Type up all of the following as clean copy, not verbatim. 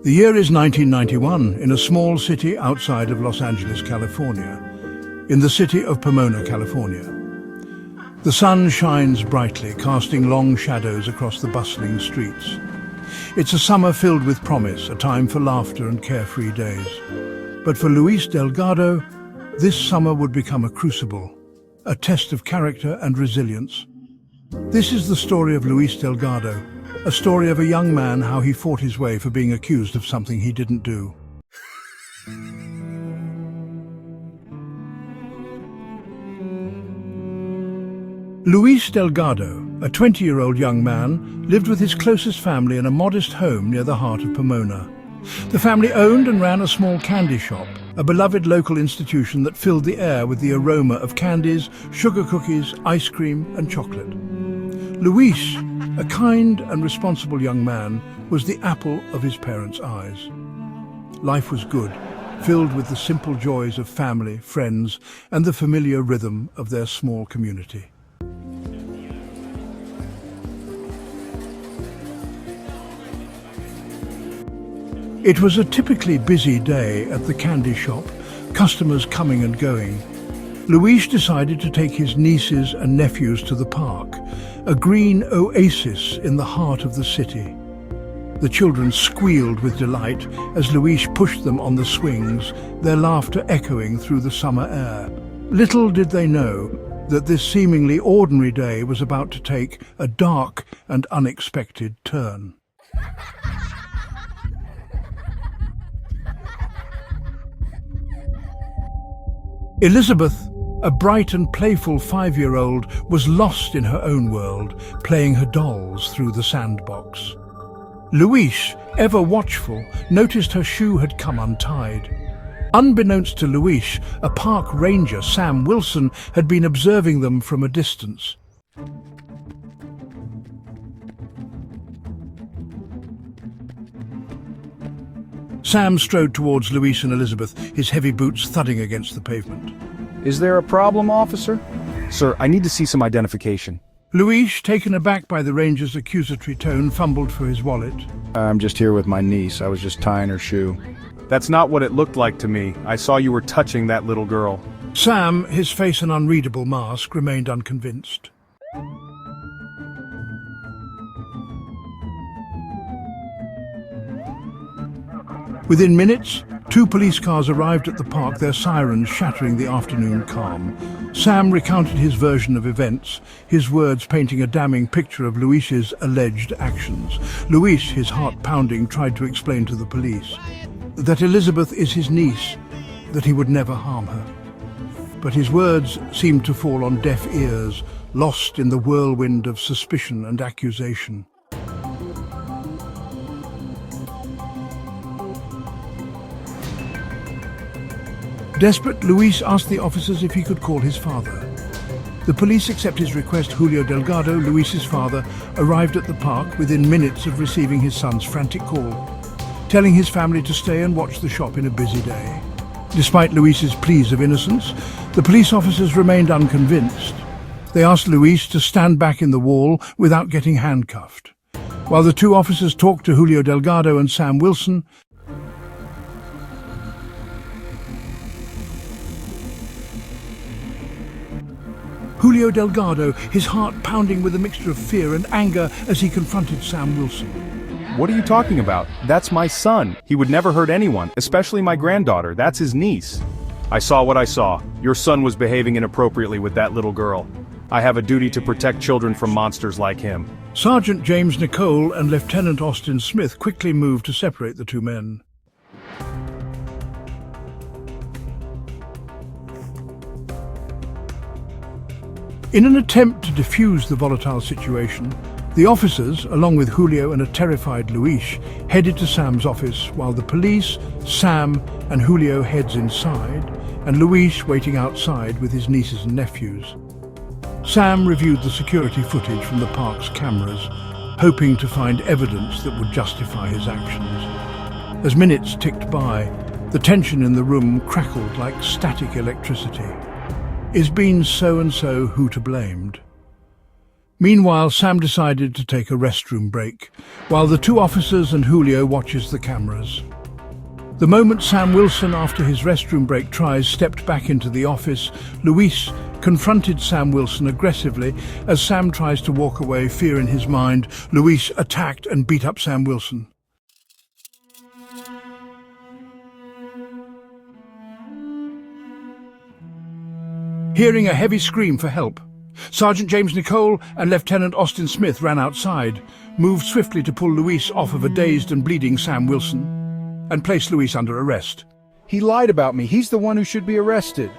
The year is 1991 in a small city outside of Los Angeles, California, in the city of Pomona, California. The sun shines brightly, casting long shadows across the bustling streets. It's a summer filled with promise, a time for laughter and carefree days. But for Luis Delgado, this summer would become a crucible, a test of character and resilience. This is the story of Luis Delgado, a story of a young man, how he fought his way for being accused of something he didn't do. Luis Delgado, a 20-year-old young man, lived with his closest family in a modest home near the heart of Pomona. The family owned and ran a small candy shop, a beloved local institution that filled the air with the aroma of candies, sugar cookies, ice cream and chocolate. Luis, a kind and responsible young man, was the apple of his parents' eyes. Life was good, filled with the simple joys of family, friends, and the familiar rhythm of their small community. It was a typically busy day at the candy shop, customers coming and going. Luis decided to take his nieces and nephews to the park, a green oasis in the heart of the city. The children squealed with delight as Luis pushed them on the swings, their laughter echoing through the summer air. Little did they know that this seemingly ordinary day was about to take a dark and unexpected turn. Elizabeth, a bright and playful 5-year-old, was lost in her own world, playing her dolls through the sandbox. Luis, ever watchful, noticed her shoe had come untied. Unbeknownst to Luis, a park ranger, Sam Wilson, had been observing them from a distance. Sam strode towards Luis and Elizabeth, his heavy boots thudding against the pavement. Is there a problem, officer? Sir, I need to see some identification. Luis, taken aback by the ranger's accusatory tone, fumbled for his wallet. I'm just here with my niece. I was just tying her shoe. That's not what it looked like to me. I saw you were touching that little girl. Sam, his face an unreadable mask, remained unconvinced. Within minutes, 2 police cars arrived at the park, their sirens shattering the afternoon calm. Sam recounted his version of events, his words painting a damning picture of Luis's alleged actions. Luis, his heart pounding, tried to explain to the police that Elizabeth is his niece, that he would never harm her. But his words seemed to fall on deaf ears, lost in the whirlwind of suspicion and accusation. Desperate, Luis asked the officers if he could call his father. The police accepted his request. Julio Delgado, Luis's father, arrived at the park within minutes of receiving his son's frantic call, telling his family to stay and watch the shop in a busy day. Despite Luis's pleas of innocence, the police officers remained unconvinced. They asked Luis to stand back in the wall without getting handcuffed. While the 2 officers talked to Julio Delgado and Sam Wilson, Julio Delgado, his heart pounding with a mixture of fear and anger as he confronted Sam Wilson. What are you talking about? That's my son. He would never hurt anyone, especially my granddaughter. That's his niece. I saw what I saw. Your son was behaving inappropriately with that little girl. I have a duty to protect children from monsters like him. Sergeant James Nicole and Lieutenant Austin Smith quickly moved to separate the 2 men. In an attempt to defuse the volatile situation, the officers, along with Julio and a terrified Luis, headed to Sam's office, while the police, Sam and Julio heads inside, and Luis waiting outside with his nieces and nephews. Sam reviewed the security footage from the park's cameras, hoping to find evidence that would justify his actions. As minutes ticked by, the tension in the room crackled like static electricity. Is being so-and-so who to blamed? Meanwhile, Sam decided to take a restroom break, while the two officers and Julio watches the cameras. The moment Sam Wilson, after his restroom break tries, stepped back into the office, Luis confronted Sam Wilson aggressively. As Sam tries to walk away, fear in his mind, Luis attacked and beat up Sam Wilson. Hearing a heavy scream for help, Sergeant James Nicole and Lieutenant Austin Smith ran outside, moved swiftly to pull Luis off of a dazed and bleeding Sam Wilson, and placed Luis under arrest. He lied about me. He's the one who should be arrested.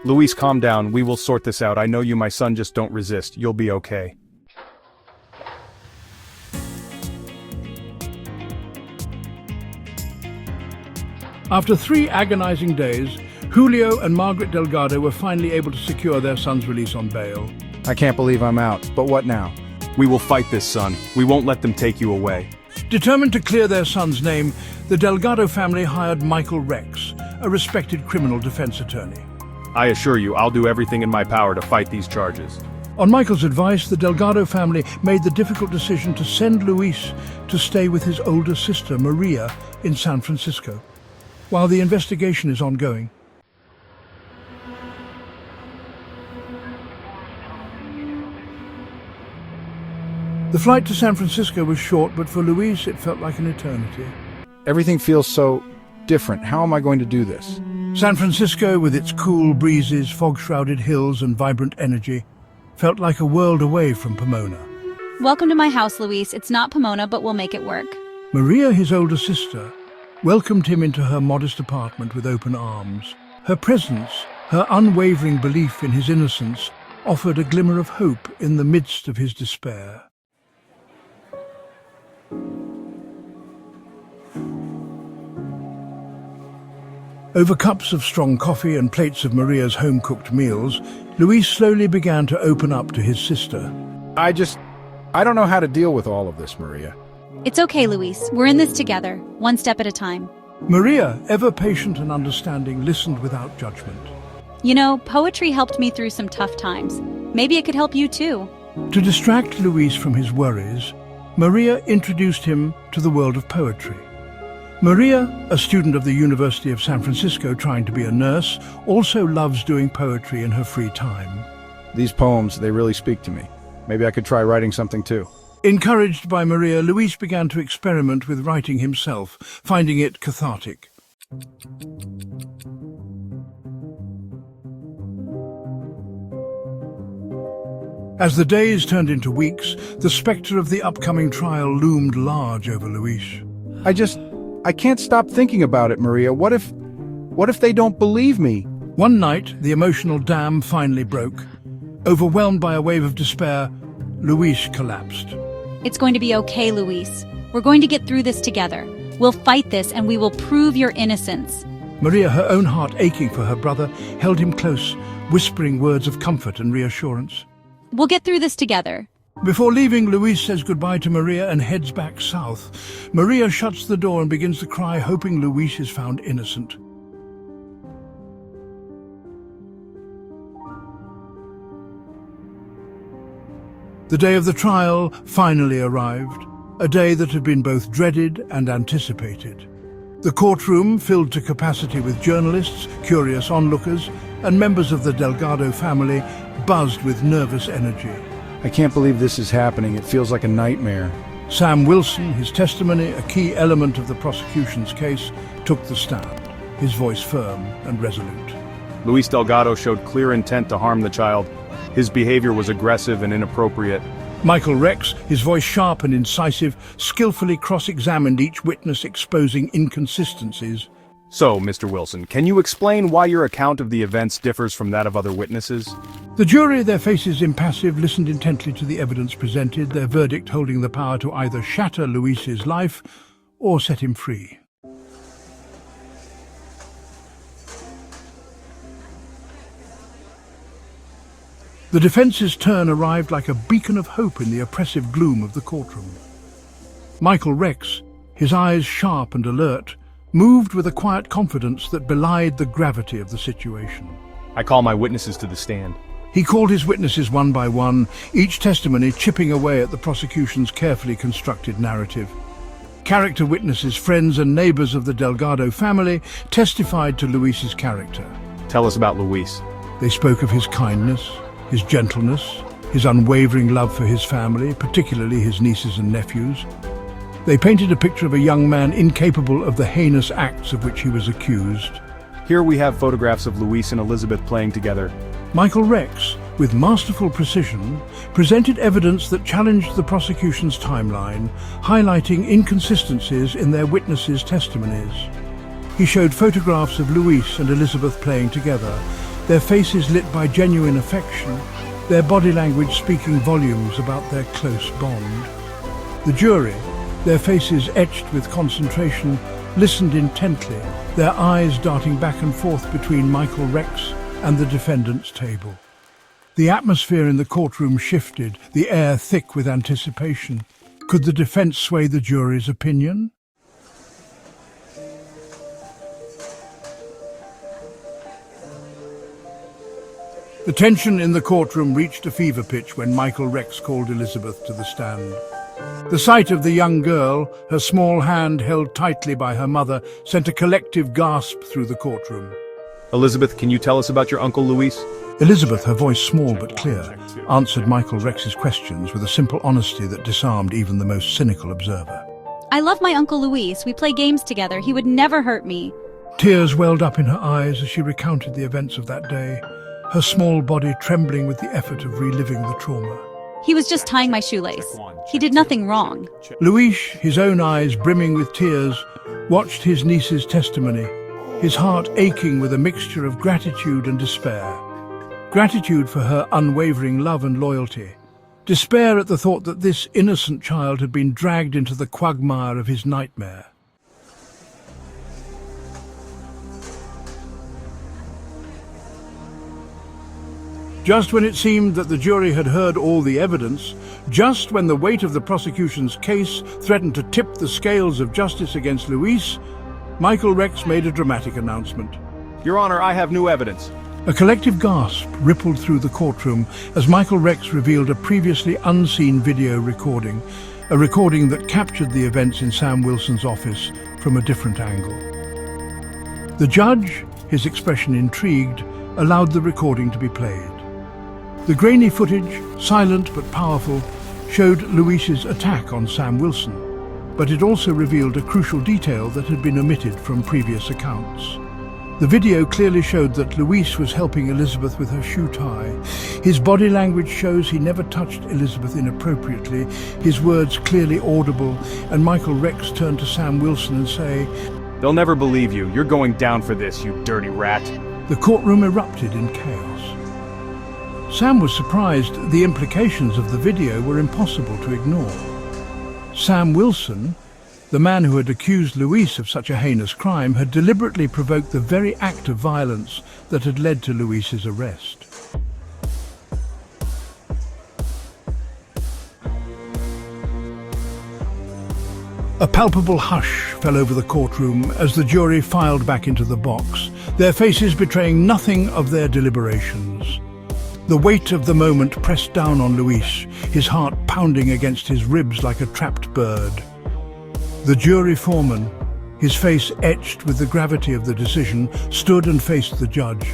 Luis, calm down. We will sort this out. I know you, my son, just don't resist. You'll be okay. After 3 agonizing days, Julio and Margaret Delgado were finally able to secure their son's release on bail. I can't believe I'm out, but what now? We will fight this, son. We won't let them take you away. Determined to clear their son's name, the Delgado family hired Michael Rex, a respected criminal defense attorney. I assure you, I'll do everything in my power to fight these charges. On Michael's advice, the Delgado family made the difficult decision to send Luis to stay with his older sister, Maria, in San Francisco, while the investigation is ongoing. The flight to San Francisco was short, but for Luis it felt like an eternity. Everything feels so different. How am I going to do this? San Francisco, with its cool breezes, fog-shrouded hills and vibrant energy, felt like a world away from Pomona. Welcome to my house, Luis. It's not Pomona, but we'll make it work. Maria, his older sister, welcomed him into her modest apartment with open arms. Her presence, her unwavering belief in his innocence, offered a glimmer of hope in the midst of his despair. Over cups of strong coffee and plates of Maria's home-cooked meals, Luis slowly began to open up to his sister. I don't know how to deal with all of this, Maria. It's okay, Luis. We're in this together, one step at a time. Maria, ever patient and understanding, listened without judgment. You know, poetry helped me through some tough times. Maybe it could help you too. To distract Luis from his worries, Maria introduced him to the world of poetry. Maria, a student of the University of San Francisco trying to be a nurse, also loves doing poetry in her free time. These poems, they really speak to me. Maybe I could try writing something too. Encouraged by Maria, Luis began to experiment with writing himself, finding it cathartic. As the days turned into weeks, the spectre of the upcoming trial loomed large over Luis. I can't stop thinking about it, Maria. What if they don't believe me? One night, the emotional dam finally broke. Overwhelmed by a wave of despair, Luis collapsed. It's going to be okay, Luis. We're going to get through this together. We'll fight this and we will prove your innocence. Maria, her own heart aching for her brother, held him close, whispering words of comfort and reassurance. We'll get through this together. Before leaving, Luis says goodbye to Maria and heads back south. Maria shuts the door and begins to cry, hoping Luis is found innocent. The day of the trial finally arrived, a day that had been both dreaded and anticipated. The courtroom, filled to capacity with journalists, curious onlookers, and members of the Delgado family, buzzed with nervous energy. I can't believe this is happening. It feels like a nightmare. Sam Wilson, his testimony, a key element of the prosecution's case, took the stand, his voice firm and resolute. Luis Delgado showed clear intent to harm the child. His behavior was aggressive and inappropriate. Michael Rex, his voice sharp and incisive, skillfully cross-examined each witness, exposing inconsistencies. So, Mr. Wilson, can you explain why your account of the events differs from that of other witnesses? The jury, their faces impassive, listened intently to the evidence presented, their verdict holding the power to either shatter Luis's life or set him free. The defense's turn arrived like a beacon of hope in the oppressive gloom of the courtroom. Michael Rex, his eyes sharp and alert, moved with a quiet confidence that belied the gravity of the situation. I call my witnesses to the stand. He called his witnesses one by one, each testimony chipping away at the prosecution's carefully constructed narrative. Character witnesses, friends and neighbors of the Delgado family, testified to Luis's character. Tell us about Luis. They spoke of his kindness, his gentleness, his unwavering love for his family, particularly his nieces and nephews. They painted a picture of a young man incapable of the heinous acts of which he was accused. Here we have photographs of Luis and Elizabeth playing together. Michael Rex, with masterful precision, presented evidence that challenged the prosecution's timeline, highlighting inconsistencies in their witnesses' testimonies. He showed photographs of Luis and Elizabeth playing together, their faces lit by genuine affection, their body language speaking volumes about their close bond. The jury, their faces etched with concentration, listened intently, their eyes darting back and forth between Michael Rex and the defendant's table. The atmosphere in the courtroom shifted, the air thick with anticipation. Could the defense sway the jury's opinion? The tension in the courtroom reached a fever pitch when Michael Rex called Elizabeth to the stand. The sight of the young girl, her small hand held tightly by her mother, sent a collective gasp through the courtroom. Elizabeth, can you tell us about your Uncle Luis? Elizabeth, her voice small but clear, answered Michael Rex's questions with a simple honesty that disarmed even the most cynical observer. I love my Uncle Luis. We play games together. He would never hurt me. Tears welled up in her eyes as she recounted the events of that day, her small body trembling with the effort of reliving the trauma. He was just tying my shoelace. He did nothing wrong. Luis, his own eyes brimming with tears, watched his niece's testimony, his heart aching with a mixture of gratitude and despair. Gratitude for her unwavering love and loyalty. Despair at the thought that this innocent child had been dragged into the quagmire of his nightmare. Just when it seemed that the jury had heard all the evidence, just when the weight of the prosecution's case threatened to tip the scales of justice against Luis, Michael Rex made a dramatic announcement. Your Honor, I have new evidence. A collective gasp rippled through the courtroom as Michael Rex revealed a previously unseen video recording, a recording that captured the events in Sam Wilson's office from a different angle. The judge, his expression intrigued, allowed the recording to be played. The grainy footage, silent but powerful, showed Luis's attack on Sam Wilson, but it also revealed a crucial detail that had been omitted from previous accounts. The video clearly showed that Luis was helping Elizabeth with her shoe tie. His body language shows he never touched Elizabeth inappropriately, his words clearly audible, and Michael Rex turned to Sam Wilson and say, They'll never believe you. You're going down for this, you dirty rat. The courtroom erupted in chaos. Sam was surprised the implications of the video were impossible to ignore. Sam Wilson, the man who had accused Luis of such a heinous crime, had deliberately provoked the very act of violence that had led to Luis's arrest. A palpable hush fell over the courtroom as the jury filed back into the box, their faces betraying nothing of their deliberations. The weight of the moment pressed down on Luis, his heart pounding against his ribs like a trapped bird. The jury foreman, his face etched with the gravity of the decision, stood and faced the judge.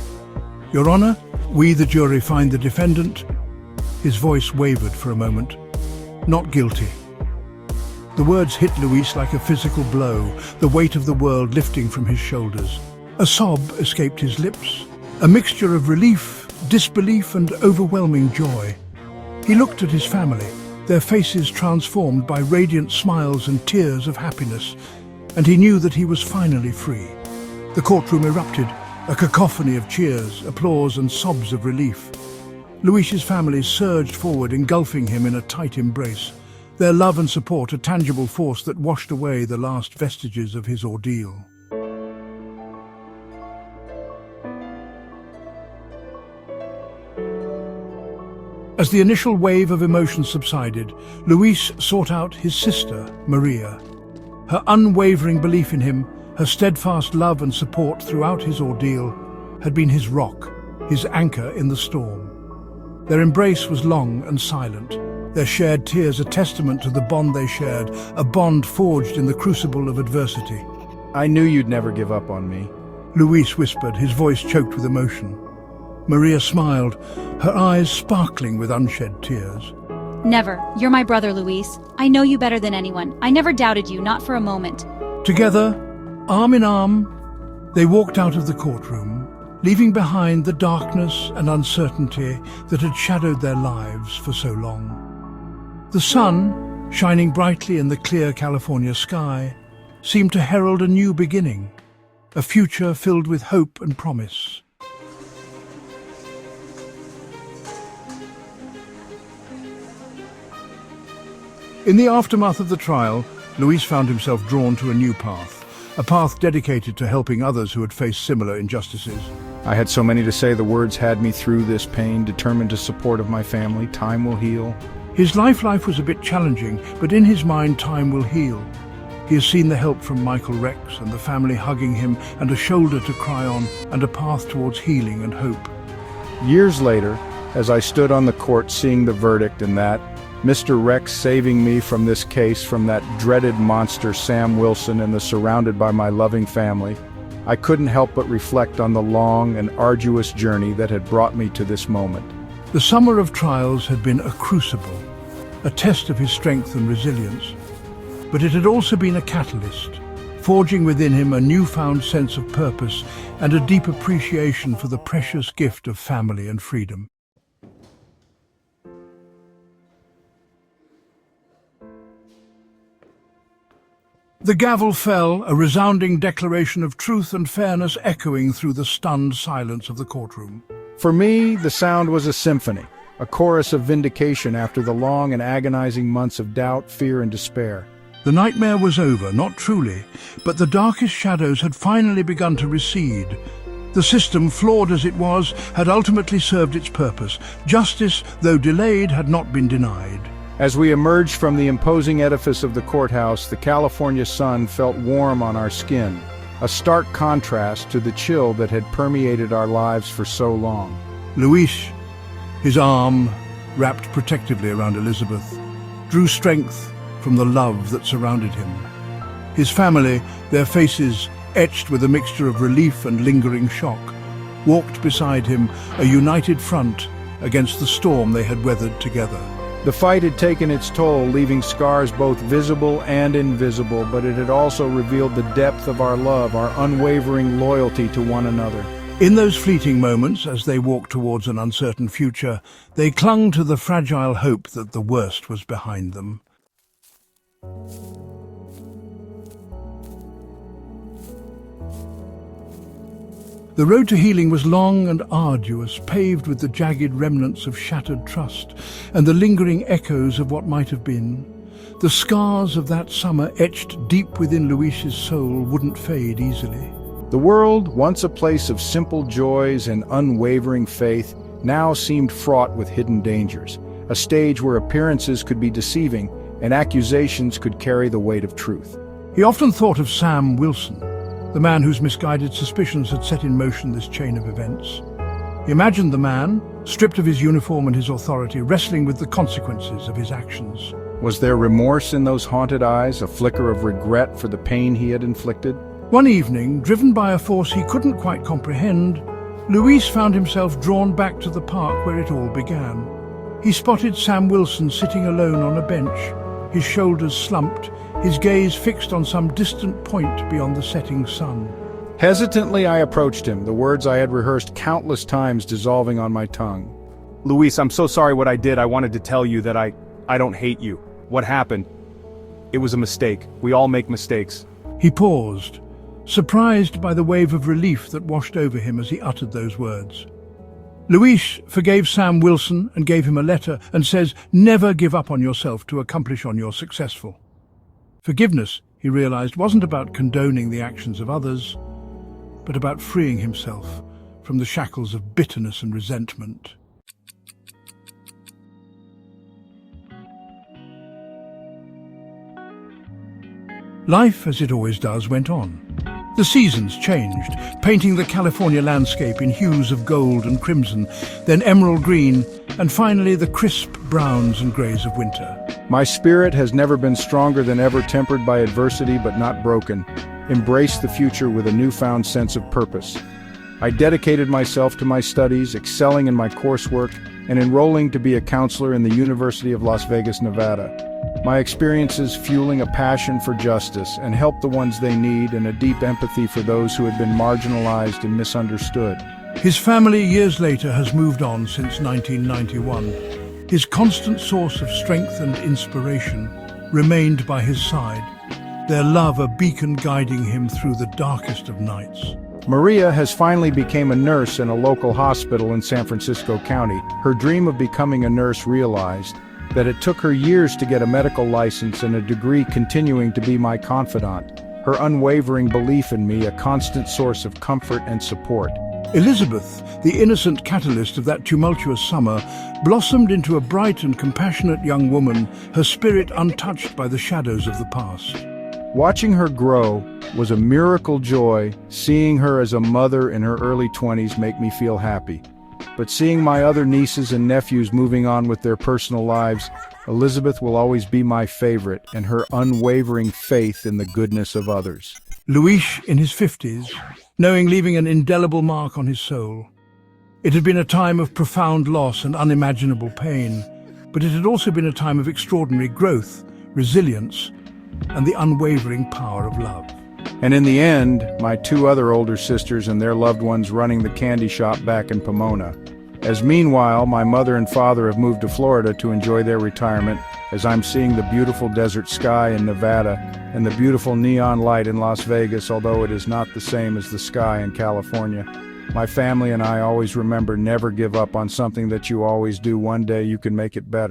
Your Honor, we the jury find the defendant. His voice wavered for a moment. Not guilty. The words hit Luis like a physical blow, the weight of the world lifting from his shoulders. A sob escaped his lips, a mixture of relief, disbelief and overwhelming joy. He looked at his family, their faces transformed by radiant smiles and tears of happiness, and he knew that he was finally free. The courtroom erupted, a cacophony of cheers, applause and sobs of relief. Luis's family surged forward, engulfing him in a tight embrace, their love and support a tangible force that washed away the last vestiges of his ordeal. As the initial wave of emotion subsided, Luis sought out his sister, Maria. Her unwavering belief in him, her steadfast love and support throughout his ordeal, had been his rock, his anchor in the storm. Their embrace was long and silent, their shared tears a testament to the bond they shared, a bond forged in the crucible of adversity. I knew you'd never give up on me. Luis whispered, his voice choked with emotion. Maria smiled, her eyes sparkling with unshed tears. Never. You're my brother, Luis. I know you better than anyone. I never doubted you, not for a moment. Together, arm in arm, they walked out of the courtroom, leaving behind the darkness and uncertainty that had shadowed their lives for so long. The sun, shining brightly in the clear California sky, seemed to herald a new beginning, a future filled with hope and promise. In the aftermath of the trial, Luis found himself drawn to a new path, a path dedicated to helping others who had faced similar injustices. I had so many to say. The words had me through this pain, determined to support of my family. Time will heal. His life was a bit challenging, but in his mind time will heal. He has seen the help from Michael Rex and the family hugging him, and a shoulder to cry on, and a path towards healing and hope. Years later, as I stood on the court seeing the verdict and that, Mr. Rex saving me from this case, from that dreaded monster Sam Wilson, and the surrounded by my loving family, I couldn't help but reflect on the long and arduous journey that had brought me to this moment. The summer of trials had been a crucible, a test of his strength and resilience. But it had also been a catalyst, forging within him a newfound sense of purpose and a deep appreciation for the precious gift of family and freedom. The gavel fell, a resounding declaration of truth and fairness echoing through the stunned silence of the courtroom. For me, the sound was a symphony, a chorus of vindication after the long and agonizing months of doubt, fear, and despair. The nightmare was over, not truly, but the darkest shadows had finally begun to recede. The system, flawed as it was, had ultimately served its purpose. Justice, though delayed, had not been denied. As we emerged from the imposing edifice of the courthouse, the California sun felt warm on our skin, a stark contrast to the chill that had permeated our lives for so long. Luis, his arm wrapped protectively around Elizabeth, drew strength from the love that surrounded him. His family, their faces etched with a mixture of relief and lingering shock, walked beside him, a united front against the storm they had weathered together. The fight had taken its toll, leaving scars both visible and invisible, but it had also revealed the depth of our love, our unwavering loyalty to one another. In those fleeting moments, as they walked towards an uncertain future, they clung to the fragile hope that the worst was behind them. The road to healing was long and arduous, paved with the jagged remnants of shattered trust and the lingering echoes of what might have been. The scars of that summer etched deep within Luis's soul wouldn't fade easily. The world, once a place of simple joys and unwavering faith, now seemed fraught with hidden dangers, a stage where appearances could be deceiving and accusations could carry the weight of truth. He often thought of Sam Wilson, the man whose misguided suspicions had set in motion this chain of events. He imagined the man, stripped of his uniform and his authority, wrestling with the consequences of his actions. Was there remorse in those haunted eyes, a flicker of regret for the pain he had inflicted? One evening, driven by a force he couldn't quite comprehend, Luis found himself drawn back to the park where it all began. He spotted Sam Wilson sitting alone on a bench, his shoulders slumped, his gaze fixed on some distant point beyond the setting sun. Hesitantly, I approached him, the words I had rehearsed countless times dissolving on my tongue. Luis, I'm so sorry what I did. I wanted to tell you that I don't hate you. What happened? It was a mistake. We all make mistakes. He paused, surprised by the wave of relief that washed over him as he uttered those words. Luis forgave Sam Wilson and gave him a letter and says, "Never give up on yourself to accomplish on your successful." Forgiveness, he realized, wasn't about condoning the actions of others, but about freeing himself from the shackles of bitterness and resentment. Life, as it always does, went on. The seasons changed, painting the California landscape in hues of gold and crimson, then emerald green, and finally the crisp browns and greys of winter. My spirit has never been stronger than ever, tempered by adversity but not broken. Embrace the future with a newfound sense of purpose. I dedicated myself to my studies, excelling in my coursework, and enrolling to be a counselor in the University of Las Vegas, Nevada. My experiences fueling a passion for justice and help the ones they need, and a deep empathy for those who had been marginalized and misunderstood. His family years later has moved on since 1991. His constant source of strength and inspiration remained by his side, their love a beacon guiding him through the darkest of nights. Maria has finally become a nurse in a local hospital in San Francisco County. Her dream of becoming a nurse realized that it took her years to get a medical license and a degree, continuing to be my confidant. Her unwavering belief in me, a constant source of comfort and support. Elizabeth, the innocent catalyst of that tumultuous summer, blossomed into a bright and compassionate young woman, her spirit untouched by the shadows of the past. Watching her grow was a miracle joy. Seeing her as a mother in her early 20s make me feel happy. But seeing my other nieces and nephews moving on with their personal lives, Elizabeth will always be my favorite, and her unwavering faith in the goodness of others. Luis, in his 50s, knowing leaving an indelible mark on his soul. It had been a time of profound loss and unimaginable pain, but it had also been a time of extraordinary growth, resilience, and the unwavering power of love. And in the end, my two other older sisters and their loved ones running the candy shop back in Pomona. As meanwhile, my mother and father have moved to Florida to enjoy their retirement, as I'm seeing the beautiful desert sky in Nevada and the beautiful neon light in Las Vegas, although it is not the same as the sky in California. My family and I always remember, never give up on something that you always do. One day you can make it better.